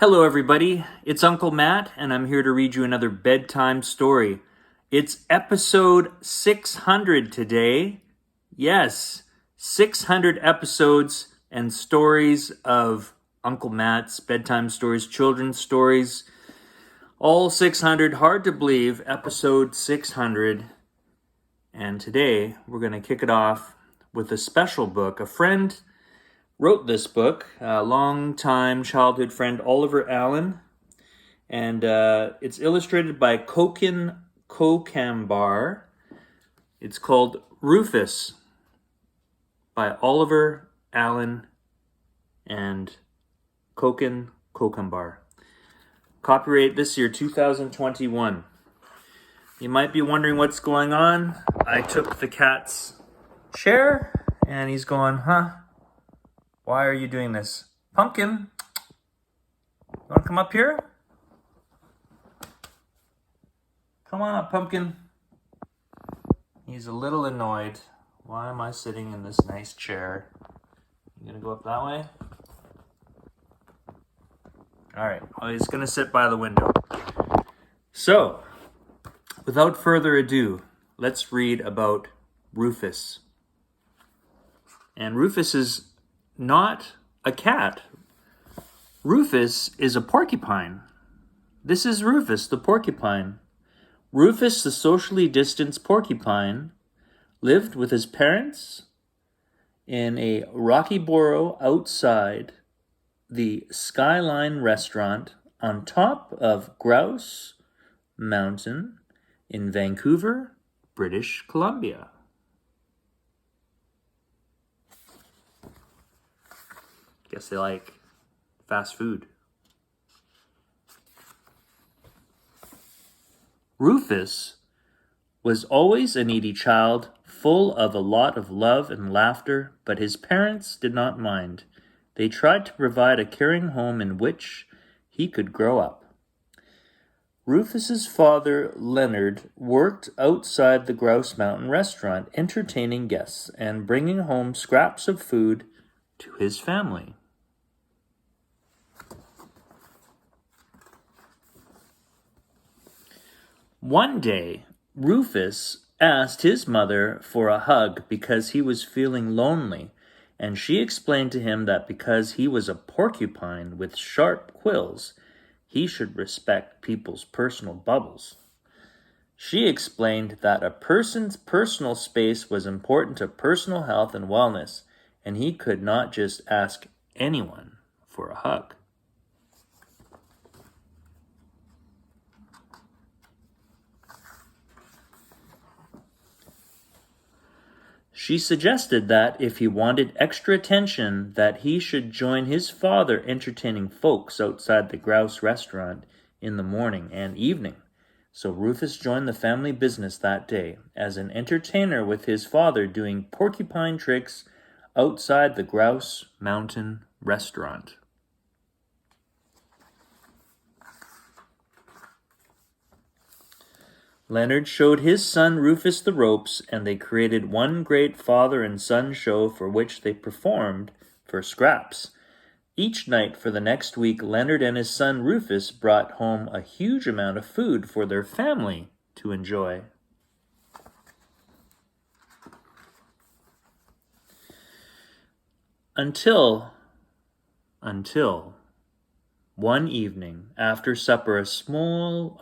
Hello everybody, it's Uncle Matt and I'm here to read you another bedtime story. It's episode 600 today. Yes, 600 episodes and stories of Uncle Matt's bedtime stories, children's stories. All 600, hard to believe, episode 600. And today we're going to kick it off with a special book. A friend wrote this book, a long-time childhood friend, OIiver Allen, and it's illustrated by Kokambar. It's called Rufus by OIiver Allen and Kokambar. Copyright this year, 2021. You might be wondering what's going on. I took the cat's chair, and he's going, why are you doing this? Pumpkin, you want to come up here? Come on up, Pumpkin. He's a little annoyed. Why am I sitting in this nice chair? You gonna go up that way? All right, well, he's gonna sit by the window. So, without further ado, let's read about Rufus. And Rufus is not a cat. Rufus is a porcupine. This is Rufus the porcupine. Rufus the socially distanced porcupine lived with his parents in a rocky burrow outside the Skyline restaurant on top of Grouse Mountain in Vancouver, British Columbia. Guess they like fast food. Rufus was always a needy child, full of a lot of love and laughter, but his parents did not mind. They tried to provide a caring home in which he could grow up. Rufus's father, Leonard, worked outside the Grouse Mountain restaurant, entertaining guests and bringing home scraps of food to his family. One day, Rufus asked his mother for a hug because he was feeling lonely, and she explained to him that because he was a porcupine with sharp quills, he should respect people's personal bubbles. She explained that a person's personal space was important to personal health and wellness, and he could not just ask anyone for a hug. She suggested that if he wanted extra attention, that he should join his father entertaining folks outside the Grouse restaurant in the morning and evening. So Rufus joined the family business that day as an entertainer with his father doing porcupine tricks outside the Grouse Mountain restaurant. Leonard showed his son Rufus the ropes, and they created one great father and son show for which they performed for scraps. Each night for the next week, Leonard and his son Rufus brought home a huge amount of food for their family to enjoy. Until one evening, after supper, a small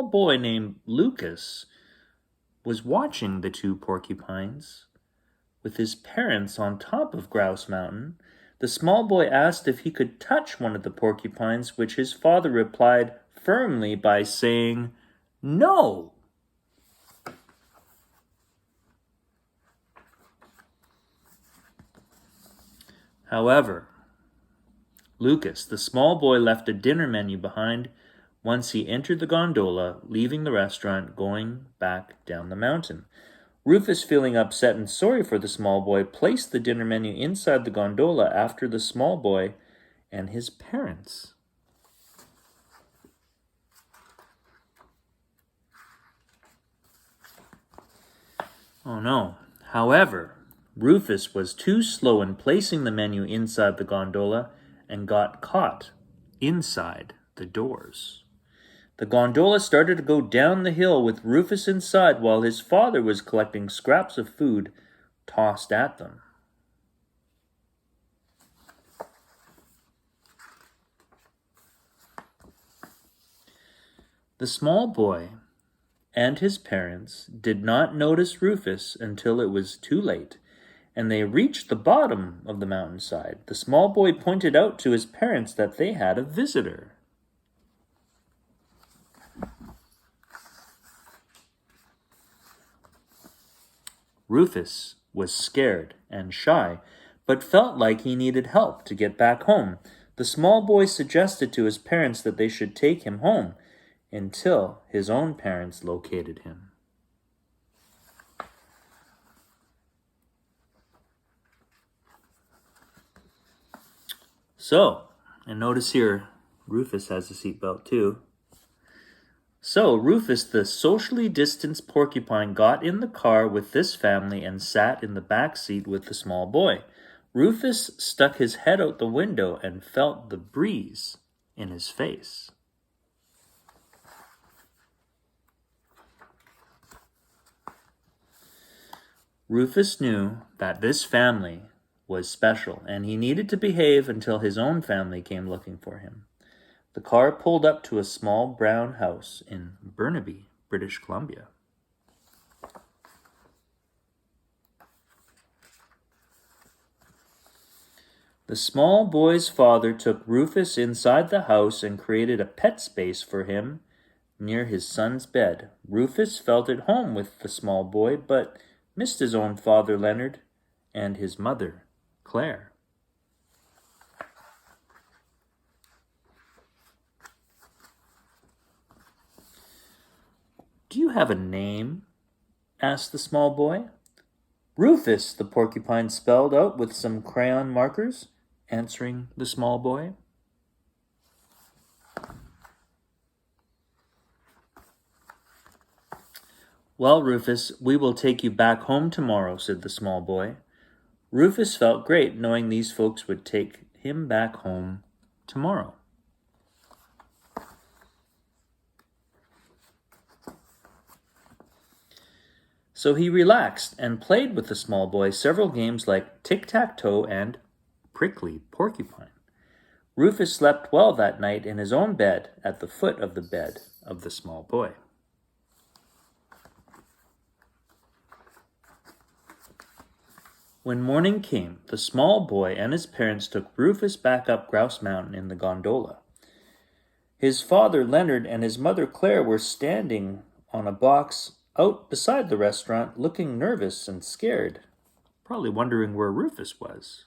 boy named Lucas was watching the two porcupines with his parents on top of Grouse Mountain. The small boy asked if he could touch one of the porcupines, which his father replied firmly by saying, "No." However, Lucas, the small boy, left a dinner menu behind once he entered the gondola, leaving the restaurant, going back down the mountain. Rufus, feeling upset and sorry for the small boy, placed the dinner menu inside the gondola after the small boy and his parents. Oh no. However, Rufus was too slow in placing the menu inside the gondola and got caught inside the doors. The gondola started to go down the hill with Rufus inside while his father was collecting scraps of food tossed at them. The small boy and his parents did not notice Rufus until it was too late, and they reached the bottom of the mountainside. The small boy pointed out to his parents that they had a visitor. Rufus was scared and shy, but felt like he needed help to get back home. The small boy suggested to his parents that they should take him home until his own parents located him. So, and notice here, Rufus has a seatbelt too. So, Rufus, the socially distanced porcupine, got in the car with this family and sat in the back seat with the small boy. Rufus stuck his head out the window and felt the breeze in his face. Rufus knew that this family was special, and he needed to behave until his own family came looking for him. The car pulled up to a small brown house in Burnaby, British Columbia. The small boy's father took Rufus inside the house and created a pet space for him near his son's bed. Rufus felt at home with the small boy, but missed his own father, Leonard, and his mother, Claire. "Do you have a name?" asked the small boy. "Rufus," the porcupine spelled out with some crayon markers, answering the small boy. "Well, Rufus, we will take you back home tomorrow," said the small boy. Rufus felt great knowing these folks would take him back home tomorrow. So he relaxed and played with the small boy several games like tic-tac-toe and prickly porcupine. Rufus slept well that night in his own bed at the foot of the bed of the small boy. When morning came, the small boy and his parents took Rufus back up Grouse Mountain in the gondola. His father, Leonard, and his mother, Claire, were standing on a box out beside the restaurant, looking nervous and scared, probably wondering where Rufus was.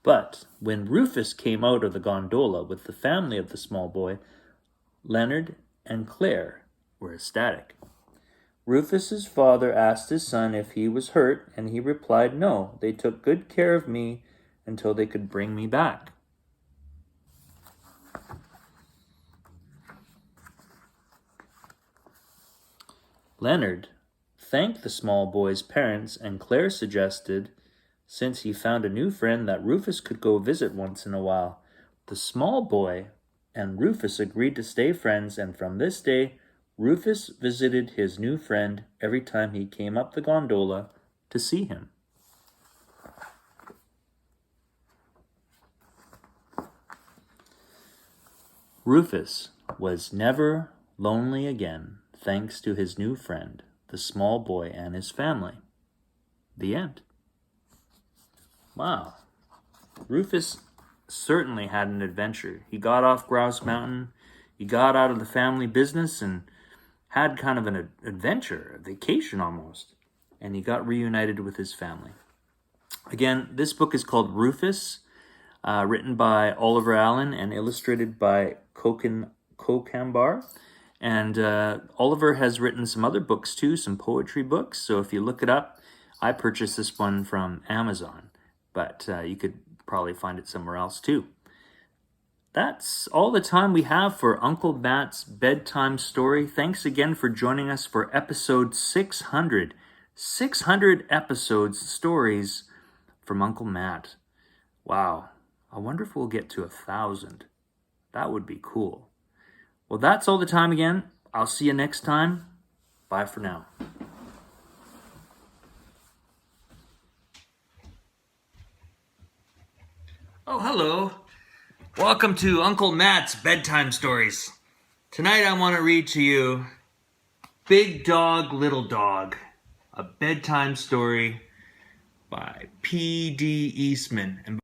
But when Rufus came out of the gondola with the family of the small boy, Leonard and Claire were ecstatic. Rufus's father asked his son if he was hurt, and he replied, "No, they took good care of me until they could bring me back." Leonard thanked the small boy's parents, and Claire suggested, since he found a new friend, that Rufus could go visit once in a while. The small boy and Rufus agreed to stay friends, and from this day, Rufus visited his new friend every time he came up the gondola to see him. Rufus was never lonely again, thanks to his new friend, the small boy and his family. The end. Wow. Rufus certainly had an adventure. He got off Grouse Mountain, he got out of the family business and had kind of an adventure, a vacation almost, and he got reunited with his family. Again, this book is called Rufus, written by OIiver Allen and illustrated by Kokambar. And OIiver has written some other books too, some poetry books. So if you look it up, I purchased this one from Amazon, but you could probably find it somewhere else too. That's all the time we have for Uncle Matt's Bedtime Story. Thanks again for joining us for episode 600. 600 episodes, stories from Uncle Matt. Wow. I wonder if we'll get to 1,000. That would be cool. Well, that's all the time again. I'll see you next time. Bye for now. Oh, hello. Welcome to Uncle Matt's Bedtime Stories. Tonight I want to read to you Big Dog, Little Dog, a bedtime story by P.D. Eastman. And